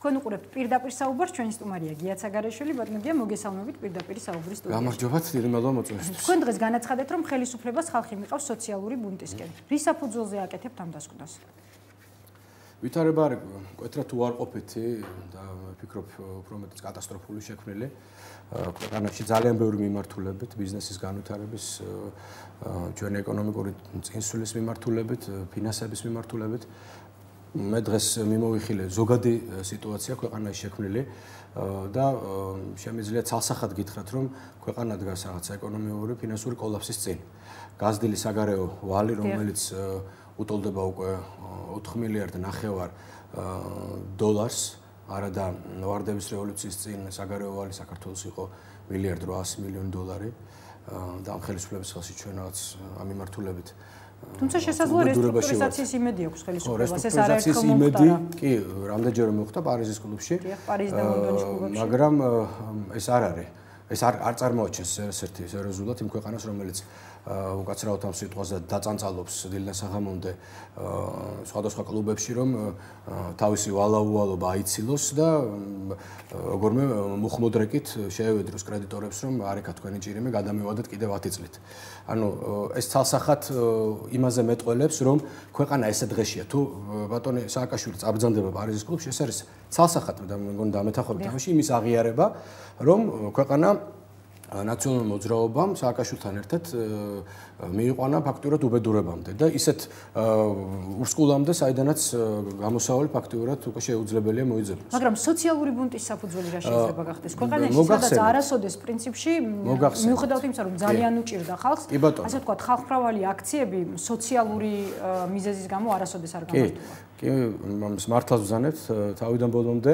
თქვენ უყურებთ პირდაპირ საუბარს, ჩვენი სტუმარია გია ცაგარეშვილი, ბატონებია, მოგესალმებით პირდაპირ საუბრის სტუდიაში. გამარჯობათ, დიდი მადლობა მოწვევისთვის. თქვენ დღეს განაცხადეთ, რომ ხელისუფლებას ხალხი მიყავს სოციალური ბუნტისკენ. რის საფუძველზე აკეთებთ ამ დასკვნას? ვითარება არის მკვეთრად უარყოფითი და ვფიქრობ, უფრო მეტიც კატასტროფული შექმნილი. ქვეყანაში ძალიან ბევრი მიმართულებით, ბიზნესის განვითარების, ჩვენი ეკონომიკური წინსვლის მიმართულებით, ფინანსების მიმართულებით. მე დღეს მიმოვიხილე ზოგადი სიტუაცია ქვეყანაში შექმნილი და შემიძლია ცალსახად გითხრათ, რომ ქვეყანა დგას რაღაც ეკონომიური, ფინანსური კოლაფსის წინ. გაზრდილი საგარეო ვალი, რომელიც უტოლდება უკვე 4 მილიარდ ნახევარ დოლარს, არადა ვარდების რევოლუციის წინ საგარეო ვალი საქართველოს იყო 1,8 მილიარდი და ამ ხელისუფლების ხელში ჩვენ რაღაც ამ მიმართულებით თუმცა შესაძლოა რესტრუქტურიზაციის იმედი აქვს ხელისუფლებას, ეს არაერთხელ მოხდა. იმედი, კი, რამდენჯერ მოხდა პარიზის კლუბში. პარიზ და ლონდონის კლუბებში. მაგრამ ეს არ არის. ეს არ წარმოაჩენს ერთ-ერთი სერიოზულად იმ ქვეყანას, რომელიც უკაცრავად ამ სიტყვაზე დაწანწალობს დილიდან საღამომდე სხვადასხვა კლუბებში, რომ თავისი ვალაუვალობა აიცილოს და როგორმე მუხმოდრეკით შეევედროს კრედიტორებს, რომ არიქა თქვენი ჭირიმე გადამევადეთ კიდევ 10 წლით. ანუ ეს ცალსახად იმაზე მეტყველებს, რომ ქვეყანა ესე დღეშია. თუ ბატონი სააკაშვილი წაბრძანდება პარიზის კლუბში, ეს არის ცალსახად და მგონი დამეთახობით ამაში იმის აღიარება, რომ ქვეყანა ნაციონალურ მოძრაობამ სააკაშვილთან ერთად მიიყვანა ფაქტურად უბედურებამდე და ისეთ უსკულამდე, საიდანაც გამოსავალი ფაქტურად უკვე შეუძლებელია მოიძებნოს. მაგრამ სოციალური ბუნტის საფუძველი რა შეიძლება გახდეს? ქვეყანაში სადაც არასოდეს პრინციპში მიუხედავად იმისა, რომ ძალიან უჭირდა ხალხს, ასე ვთქვათ, ხალხმრავალი აქციები სოციალური მიზეზის გამო არასოდეს არ გამართულა. კი, მართლაც ვზანებთ თავიდან ბოლომდე,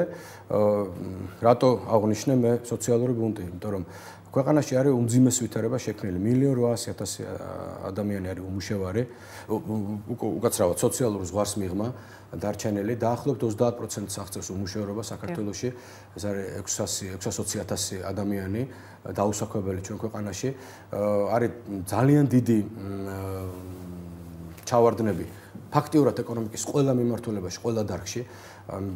რატო აღვნიშნე მე სოციალური ბუნტი, იმიტომ რომ ქვეყანაში არის უმძიმეს ვითარება შექმნილი 1,800,000 ადამიანი არის უმუშევარი, უკაცრავად სოციალური ზღვარს მიღმა დარჩენილი, დაახლოებით 30%-ს აღწევს უმუშევრობა საქართველოში, ეს არის 620,000 ადამიანი დაუსაქმებელი ჩვენ ქვეყანაში, არის ძალიან დიდი ჩავარდნები ფაქტიურად ეკონომიკის ყველა მიმართულებაში, ყველა დარგში.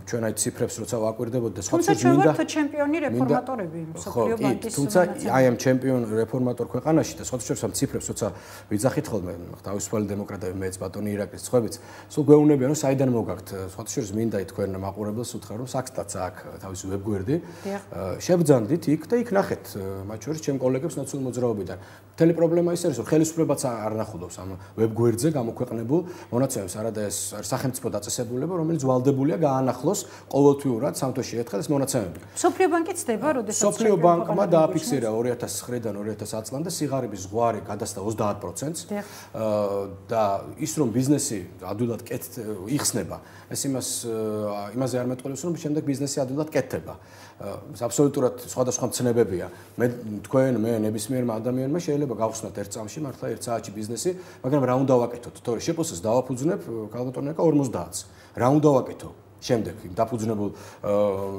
ჩვენ აი ციფრებს როცა ვაკვირდებოდ და თუმცა ჩვენ ვართ ჩემპიონი რეფორმატორები მსოფლიო ბანკის. თუმცა აი ამ ჩემპიონ რეფორმატორ ქვეყანაში და სხვა ამ ციფრებს როცა ვიძახით ხოლმე თავისუფალი დემოკრატები მეც ბატონი ირაკლის ცხებიც, სულ გვეუბნებიან რომ საიდან მოგაქვთ. სხვა მინდა თქვენ მაყურებელს უთხრა რომ საქსტაც აქვს თავისი ვებგვერდი. შევბრძანდით იქ და იქ ნახეთ მათ შორის ჩემ კოლეგებს ნაციონალურ მოძრაობიდან. მთელი პრობლემა ის არის რომ ხელისუფლებაც არ ნახულობს ამ ვებგვერდზე გამოქვეყნებულ მონაცემებს, არადა ეს სახელმწიფო დაწესებულება, რომელიც ვალდებულია ანახლოს ყოველთვიურად სამთოში ერთხელ ეს მონაცემები. მსოფლიო ბანკი ცდება, როდესაც მსოფლიო ბანკმა დააფიქსირა 2009-დან 2010 წლამდე სიღარიბის ზღვარი გადასცა 30%-ს და ის რომ ბიზნესი ადვილად იხსნება, ეს იმაზე არ მეტყველებს, რომ შემდეგ ბიზნესი ადვილად კეთდება. აბსოლუტურად სხვადასხვა მცნებებია. თქვენ, მე, ნებისმიერმა ადამიანმა შეიძლება გავხსნათ ერთ წამში მართლა ერთ საათში ბიზნესი, მაგრამ რა უნდა ვაკეთოთ? თორე შეპოსეს დავაფუძნებ ქალბატონიკა 50-ს. რა უნდა ვაკეთო? შემდეგ დაფუძნებულ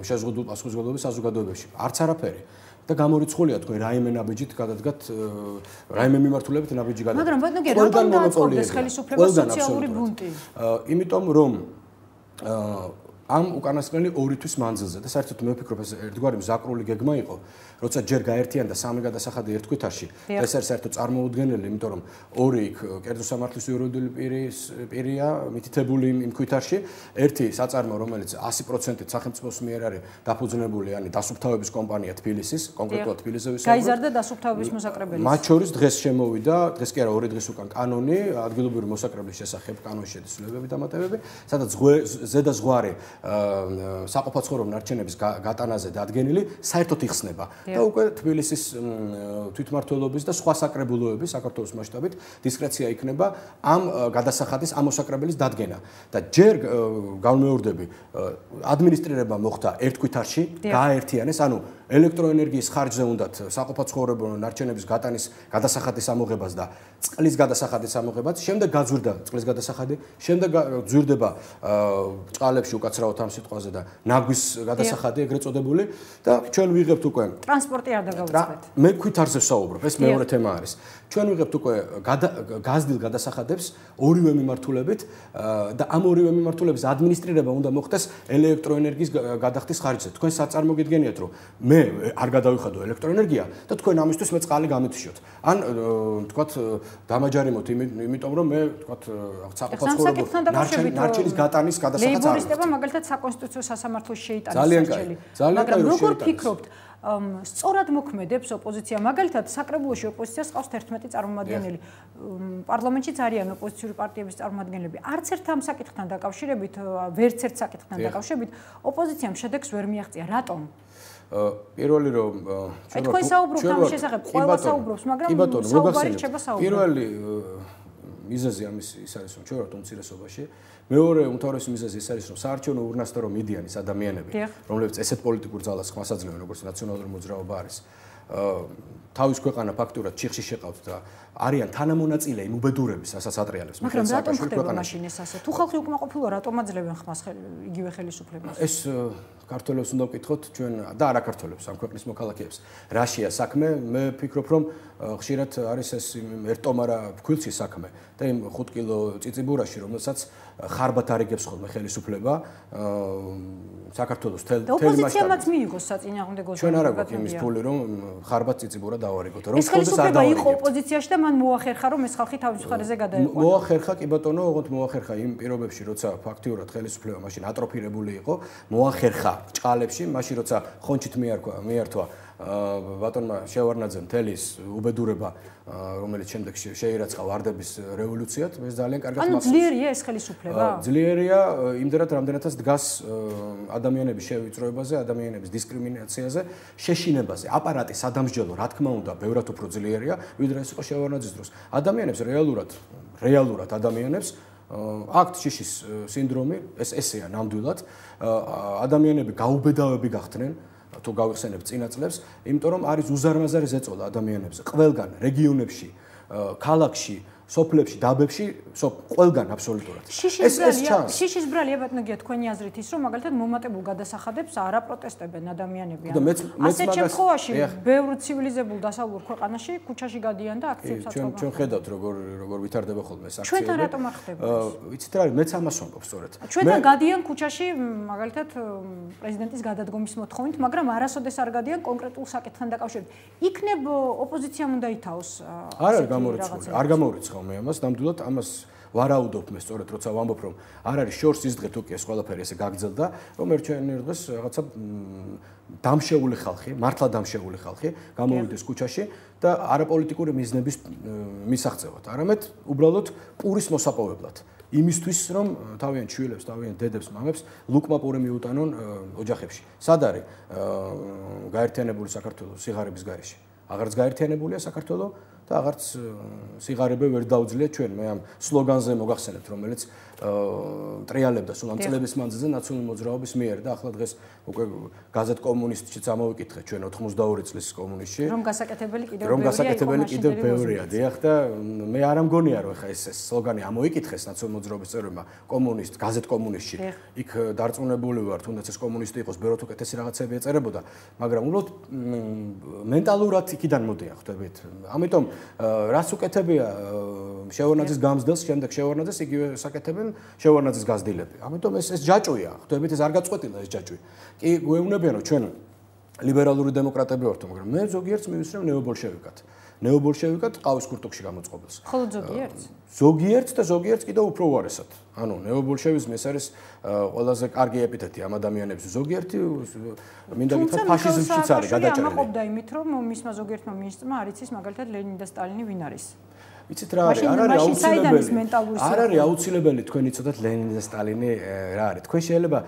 შეზღუდულ პასუხისმგებლობის საზოგადოებებში არც არაფერი და გამორიცხულია თქვენ რაიმე ნაბიჯით გადადგათ რაიმე მიმართულებით ნაბიჯი გადადგათ. მაგრამ ბატონო გე რატომ დააწყდეს ხელისუფლებას სოციალური ბუნტი? იმიტომ რომ ამ უკანასკნელი 2 თვის მანძილზე და საერთოდ მე ვფიქრობ ეს ერთგვარი მზაკრული გეგმა იყო, როცა ჯერ გაერთიანდა 3 გადასახადი ერთ თვითარში და ეს არის საერთოდ წარმოუდგენელი, იმიტომ რომ 2 იქ კერძო სამართლის იურიდიული პირია მითითებული იმ თვითარში, ერთი საწარმო, რომელიც 100%-ით სახელმწიფოს მიერ არის დაფუძნებული, ანუ დასუფთავების კომპანია თბილისის, კონკრეტულად თბილისზე ვისაუბრობ. გაიზარდა დასუფთავების მოსაკრებელი. მათ შორის დღეს შემოვიდა, დღეს კი არა 2 დღის უკან კანონი, ადგილობრივი მოსაკრებლის შესახებ კანონში შედის ცვლილებები და დამატებები, სადაც ზედა ზღვარი საყოფაცხოვრებო ნარჩენების გატანაზე დადგენილი საერთოდ იხსნება და უკვე თბილისის თვითმმართველობის და სხვა საკრებულოების საქართველოს მასშტაბით დისკრეცია იქნება ამ გადასახადის ამ მოსაკრებელის დადგენა და ჯერ განმეორდები ადმინისტრირება მოხდა ერთ თვითარში გააერთიანეს, ანუ ელექტროენერგიის ხარჯზე უნდათ საყოფაცხოვრებო ნარჩენების გატანის გადასახადის ამოღებას და წყლის გადასახადის ამოღებას, შემდეგ გაძვირდა წყლის გადასახადი, შემდეგ ძვირდება ბრჭყალებში უკაცრავად ამ სიტყვაზე და ნაგვის გადასახადი ეგრეთ წოდებული და ჩვენ ვიღებთ უკვე ტრანსპორტი არ დაგავიწყდეთ. მე ქვითარზე ვსაუბრობ, ეს მეორე თემა არის. ჩვენ ვიღებთ უკვე გაზრდილ გადასახადებს ორივე მიმართულებით და ამ ორივე მიმართულების ადმინისტრირება უნდა მოხდეს ელექტროენერგიის გადახდის ხარჯზე. თქვენ საწარმოგიდგენიათ, რომ მე არ გადავიხადო ელექტროენერგია და თქვენ ამისთვის მე წყალი გამეთიშოთ. ან თქვათ დამაჯარიმოთ იმიტომ რომ მე თქვათ საყოფაცხოვრებო ნარჩენის გატანის გადასახადს არ ლეიბორისტებმა მაგალითად საკონსტიტუციო სასამართლოში შეიტანეს საჭელი. მაგრამ როგორ ფიქრობთ სწორად მოქმედებს ოპოზიცია მაგალითად საკრებულოში ოპოზიციას ყავს 11 წარმომადგენელი პარლამენტშიც არიან ოპოზიციური პარტიების წარმომადგენლები არც ერთ ამ საკითხთან დაკავშირებით ვერც ერთ საკითხთან დაკავშირებით ოპოზიციამ შედეგს ვერ მიაღწია რატომ პირველი რომ თქვენ საუბრობთ ამ შესახებ ყველა საუბრობს მაგრამ საუბარი რჩება საუბარი პირველი მიზეზი ამის ის არის რომ ჩვენ ვართ უმცირესობაში მეორე უმთავრესი მიზეზი ის არის რომ საარჩევნო ურნასთან რომ მიდიან ის ადამიანები რომლებიც ესეთ პოლიტიკურ ძალას ხმას აძლევენ როგორც ნაციონალური მოძრაობა არის თავის ქვეყანა ფაქტურად ჩიხში შეყავთ და არიან თანამონაწილე იმ უბედურების რასაც ატრიალებს მაგრამ რატომ ხდება მაშინ ეს ასე თუ ხალხი უკმაყოფილოა რატომ აძლევენ ხმას იგივე ხელისუფლებას ეს ქართველებს უნდა ვკითხოთ ჩვენ და არა ქართველებს ამ ქვეყნის მოქალაქეებს რაშია საქმე მე ვფიქრობ რომ ხშირად არის ეს ერთომარა ფქვილცის საქმე და იმ 5 კილო წიწიბურაში რომელსაც ხარბად არიგებს ხოლმე ხელისუფლება საქართველოს თელ მასშტაბით ოპოზიციამაც მიიღოს საწინააღმდეგო ჩვენ არ აქვს იმის ფული რომ ხარბად წიწიბურა დავარიგოთ რომ ხოდეს არ დავარიგოთ იყო ოპოზიციაში და მან მოახერხა რომ ეს ხალხი თავის მხარეზე გადაეყვანა მოახერხა კი ბატონო ოღონდ მოახერხა იმ პირობებში როცა ფაქტიურად ხელისუფლება მაშინ ატროფირებული იყო მოახერხა ჭყალებში მაშინ როცა ხონჩით მიართვა ბატონმა შევარნაძემ თელის უბედურება რომელიც შემდეგ შეირაცხა ვარდების რევოლუციად ეს ძალიან კარგად მახსოვს. ანუ ძლიერია ეს ხელისუფლება? ძლიერია იმდენად რამდენადაც დგას ადამიანების შევიწროებაზე, ადამიანების დისკრიმინაციაზე, შეშინებაზე. აპარატი სადამსჯელო, რა თქმა უნდა, ბევრად უფრო ძლიერია, ვიდრე ეს იყო შევარნაძის დროს. ადამიანებს რეალურად ადამიანებს აქვთ შიშის სინდრომი, ესეა ნამდვილად. ადამიანები გაუბედავები გახდნენ თუ გავიხსენებ წინა წლებს, იმიტომ რომ არის უზარმაზარი ზეწოლა ადამიანებზე, ყველგან, რეგიონებში, ქალაქში, სოფლებში, დაბებში, ყველგან აბსოლუტურად. შიშის ბრალია ბატონო, თქვენი აზრით ის რომ მაგალითად მომატებულ გადასახადებს არ აპროტესტებენ ადამიანები. ასეთ შემთხვევაში ბევრ ცივილიზებულ დასავლურ ქვეყანაში ქუჩაში გადიან და აქციებს აწყობენ. ჩვენ ხედავთ როგორ ვითარდება ხოლმე ეს აქციები. ჩვენთან რატომ არ ხდება ეს? ვიცით რა არის, მეც ამას ვამბობ სწორედ. ჩვენთან გადიან ქუჩაში მაგალითად პრეზიდენტის გადადგომის მოთხოვნით, მაგრამ არასოდეს არ გადიან კონკრეტულ საკითხთან დაკავშირებით. იქნებ ოპოზიციამ უნდა ითაოს არ არის გამორიცხული, არ გამორიცხავს მე ამას ნამდვილად ამას ვარაუდობ მე სწორედ როცა ვამბობ რომ არ არის შორს ის დღე თუ კი ეს ყველაფერი ესე გაგრძელდა რომ ერთ დღეს რაღაცა დამშეული ხალხი მართლა დამშეული ხალხი გამოვიდეს ქუჩაში და არაპოლიტიკური მიზნების მისაღწევად არამედ უბრალოდ პურის მოსაპოვებლად იმისთვის რომ თავიანთ შვილებს თავიანთ დედებს მამებს ლუკმა პური მიუტანონ ოჯახებში სად არის გაერთიანებული საქართველოს სიღარიბის გარეშე აღარც გაერთიანებულია საქართველოს და აღარც სიღარიბე ვერ დაუძლიათ ჩვენ მე ამ სლოგანზე მოგახსენებთ რომელიც ტრიალებდა სულ ამ წლების მანძილზე ნაციონალური მოძრაობის მიერ და ახლა დღეს უკვე გაზეთ კომუნისტშიც ამოვიკითხეთ ჩვენ 82 წლის კომუნისტში რომ გასაკეთებელი კიდევ ბევრია დიახ და მე არ ამგონია რომ ხა ეს სლოგანი ამოიკითხეს ნაციონალური მოძრაობის წევრებმა კომუნისტ გაზეთ კომუნისტში იქ დარწმუნებული ვარ თუნდაც ეს კომუნისტი იყოს ბევრად უკეთესი რაღაცები ეწერებოდა მაგრამ უბრალოდ მენტალურად იქიდან მოდიან ხვდებით ამიტომ რას უკეთებია შევარნაძის გამზდელს შემდეგ შევარნაძეს იგივე საკეთებენ შევარნაძის გაზრდილები. ამიტომ ეს ჯაჭვია. ხვდებით ეს არ გაწყვეტილა ეს ჯაჭვი. კი გვეუბნებიან რომ ჩვენ ლიბერალური დემოკრატები ვართ, მაგრამ მე ზოგიერთს მივისწრებ ნეობოლშევიკად. ნეობოლშევიკად ყავის კურტუქში გამოწყობილს. ხოლო ზოგიერთს? ზოგიერთს და ზოგიერთს კიდევ უფრო უარესად. ანუ ნეობოლშევიზმი ეს არის ყველაზე კარგი ეპითეტი ამ ადამიანებს. ზოგიერთი მინდა გითხრათ ფაშიზმშიც არის გადაჭრილი. ამაყობდა იმით რომ მისმა ზოგიერთმა მინისტრმა არ იცის მაგალითად ლენინი და სტალინი ვინ არის. იცით რა არის? არ არის აუცილებელი თქვენ იცოდეთ ლენინი და სტალინი რა არის. თქვენ შეიძლება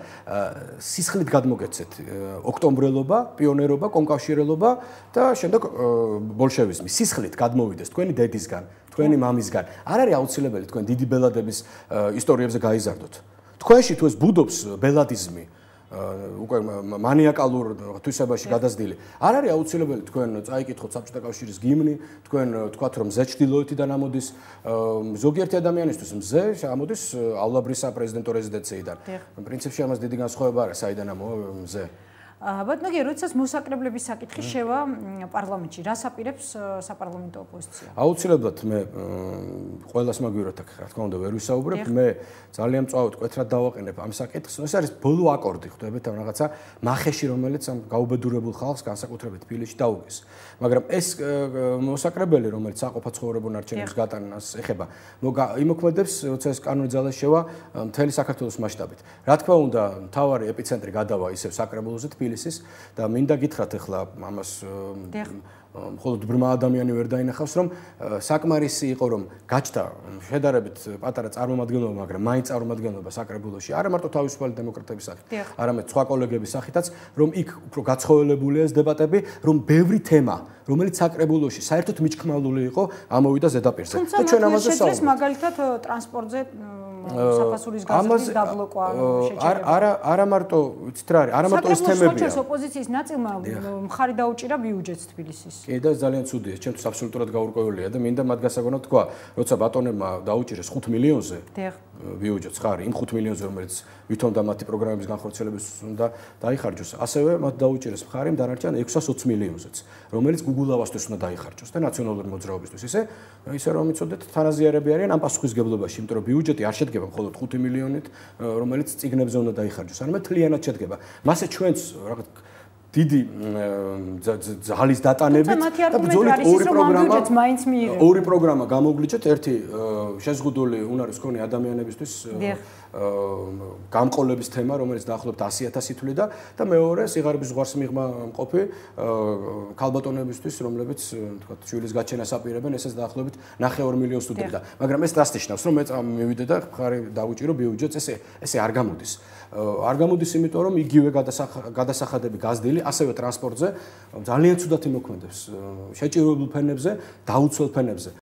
სისხლით გადმოგეცეთ ოქტომბრელობა, პიონერობა, კონკავშირელობა და შემდეგ ბოლშევიზმი. სისხლით გადმოვიდეს თქვენი დედისგან, თქვენი მამისგან. არ არის აუცილებელი თქვენ დიდი ბელადების ისტორიებზე გაიზარდოთ. თქვენში თუ ეს ბუდობს ბელადიზმი უკვე მანიაკალურ თვისებაში გადაზრდილი. არ არის აუცილებელი თქვენ წაიკითხოთ საბჭოთა კავშირის გიმნი, თქვენ თქვათ რომ მზე ჩრდილოეთიდან ამოდის, ზოგიერთი ადამიანისთვის მზე ამოდის ალაბრისა პრეზიდენტო რეზიდენციიდან. პრინციპში ამას დიდი განსხვავება არა, საიდან ამოვა მზე. ბატონო, როდესაც მოსაკრებლების საკითხი შევა პარლამენტში, რას აპირებს საპარლამენტო ოპოზიცია? აუცილებლად მე ყველას მაგვიროთ აქ, რა თქმა უნდა, ვერ ვისაუბრებ, მე ძალიან მწვავედ მკვეთრად დავაყენებ ამ საკითხს. ეს არის ბოლო აკორდი, ხვდებით ამ რაღაცა მახეში, რომელიც ამ გაუბედურებულ ხალხს განსაკუთრებით თბილისში დაუგეს. მაგრამ ეს მოსაკრებელი, რომელიც საყოფაცხოვრებო ნარჩენების გატანას ეხება, იმოქმედებს, როცა ეს კანონი ძალაში შევა მთელი საქართველოს მასშტაბით. რა თქმა უნდა, მთავარი ეპიცენტრი გადავა ისევ საკრებულოზე თბილისის და მინდა გითხრათ ახლა ამას მხოლოდ ბრმა ადამიანი ვერ დაინახავს, რომ საკმარისი იყო, რომ გაჩნდა შედარებით პატარა წარმომადგენლობა, მაგრამ მაინც წარმომადგენლობა საკრებულოში, არა მარტო თავისუფალი დემოკრატების სახით, არამედ სხვა კოლეგების სახითაც, რომ იქ უფრო გაცხოველებულია ეს დებატები, რომ ბევრი თემა, რომელიც საკრებულოში საერთოდ მიჩქმალული იყო, ამოვიდა ზედაპირზე. და ჩვენ ამაზე საუბრობთ. მაგალითად ტრანსპორტზე საფასურის გაზრდის დაბლოკვა შეჭერება. არა მარტო, ვიცით რა არის, არა მარტო ეს თემებია. საქართველოს ოპოზიციის ნაწილმა მხარი დაუჭირა ბიუჯეტს თბილისის. კი და ძალიან ცუდია, ჩემთვის აბსოლუტურად გაურკვეველია და მინდა მათ გასაგონად თქვა, როცა ბატონებმა დაუჭირეს 5 მილიონზე ბიუჯეტს ხარი, იმ 5 მილიონზე, რომელიც ვითომ და მათი პროგრამების განხორციელების უნდა დაიხარჯოს, ასევე მათ დაუჭირეს მხარი დანარჩენ 620 მილიონზეც, რომელიც გუგულავასთვის უნდა დაიხარჯოს და ნაციონალური მოძრაობისთვის. ისე რომ იცოდეთ, თანაზიარები არიან ამ პასუხისგებლობაში, იმიტომ რომ ბიუჯეტი არ შედგება მხოლოდ 5 მილიონით, რომელიც წიგნებზე უნდა დაიხარჯოს, არამედ მთლიანად შედგება. მასე ჩვენც რაღაც დიდი ძალის დატანებით და ბრძოლით ორი პროგრამა გამოვგლიჩეთ, ერთი შეზღუდული უნარის მქონე ადამიანებისთვის გამყოლების თემა, რომელიც დაახლოებით 100,000 ითვლიდა და მეორე სიღარიბის ზღვარს მიღმა მყოფი ქალბატონებისთვის, რომლებიც თქვა შვილის გაჩენას აპირებენ, ესეც დაახლოებით 9 მილიონს უდრიდა. მაგრამ ეს რას ნიშნავს, რომ მე მივიდე და მხარი დავუჭირო ბიუჯეტს, ესე არ გამოდის. არ გამოდის, იმიტომ რომ იგივე გადასახადები გაზრდილი ასევე ტრანსპორტზე ძალიან ცუდად იმოქმედებს შეჭირებულ ფენებზე, დაუცველ ფენებზე.